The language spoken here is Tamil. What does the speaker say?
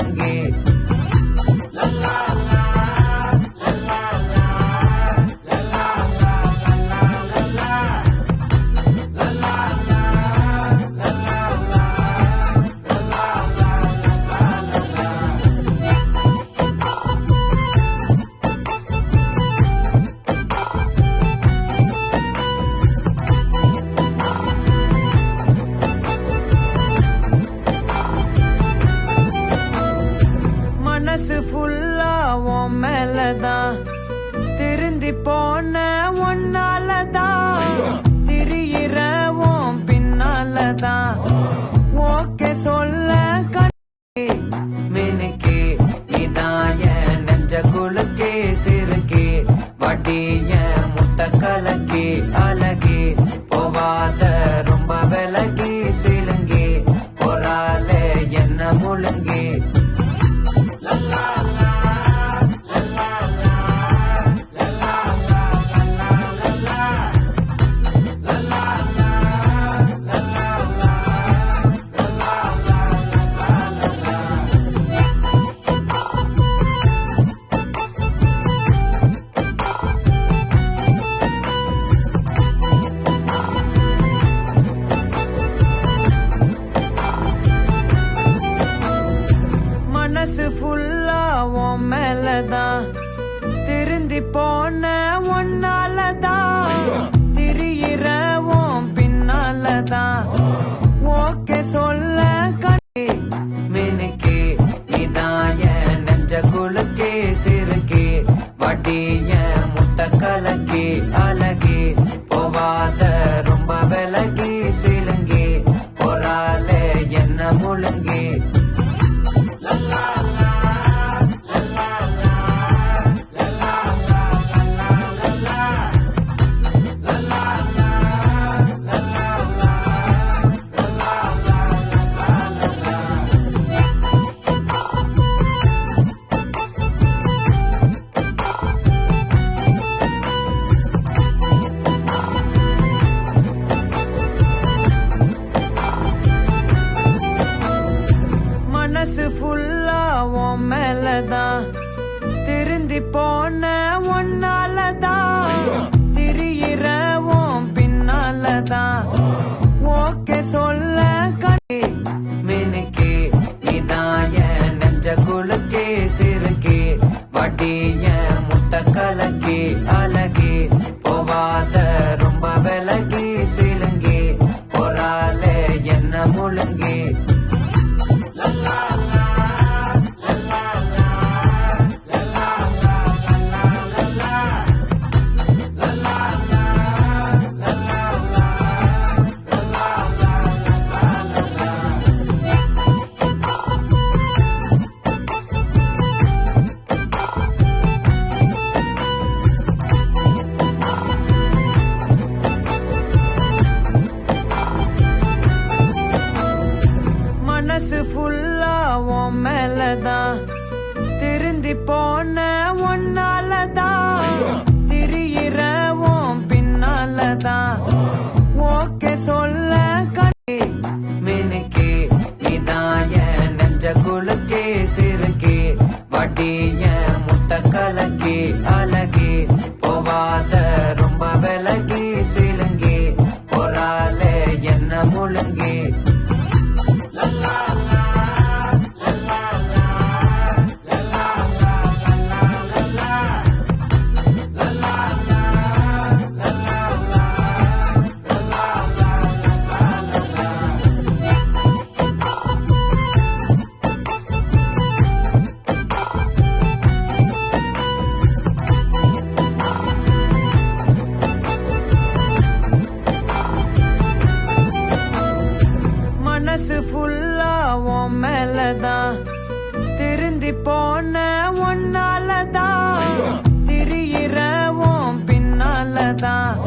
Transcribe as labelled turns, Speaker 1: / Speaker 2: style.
Speaker 1: முழுங்கே மனசு ஃபுல்லா உன் மேலதான் திருந்தி போன ஒன்னாலதான் திரியிற உன் பின்னாலதான் ஓகே சொல்ல கண்ணே மினுக்கே நீதான் என் நெஞ்ச குலுக்கே சிறுக்கே வட்டிய முட்டை கலக்கே அழகே போவாத ரொம்ப விலகி சிலுங்கே பொறாலே என்ன முழுங்கே மனசு ஃபுல்லா உன் மேலதான் திருந்தி போன ஒன்னாலதான் திரியிற உன் பின்னாலதான் ஓகே சொல்ல கண்ணே மினுக்கே நீதான் என் நெஞ்ச குலுக்கே சிறுக்கே வட்டிய முட்டை கலக்கே அழகே போவாத ரொம்ப விலகி சிலுங்கே பொறாலே என்ன முழுங்கே மனசு ஃபுல்லா உன் மேலதான் திருந்தி போன ஒன்னாலதான் திரியிற உன் பின்னாலதான் ஓகே சொல்ல கண்ணே மினுக்கே நீதான் என் நெஞ்ச குலுக்கே சிறுக்கே வட்டிய முட்டை கலக்கே அழகே போவாத ரொம்ப விலகி சிலுங்கே பொறாலே என்ன முழுங்கே மனசு ஃபுல்லா உன் மேலதான் திருந்தி போன ஒன்னாலதான் திரியிற உன் பின்னாலதான் ஓகே சொல்ல கண்ணே மினுக்கே நீதான் என் நெஞ்ச குலுக்கே சிறுக்கே வட்டிய முட்டை கலக்கே அழகே போவாத ரொம்ப விலகி சிலுங்கே பொறாலே என்ன முழுங்கே மனசு ஃபுல்லா உன் மேலதான் திருந்தி போன ஒன்னாலதான் திரியிற உன் பின்னாலதான்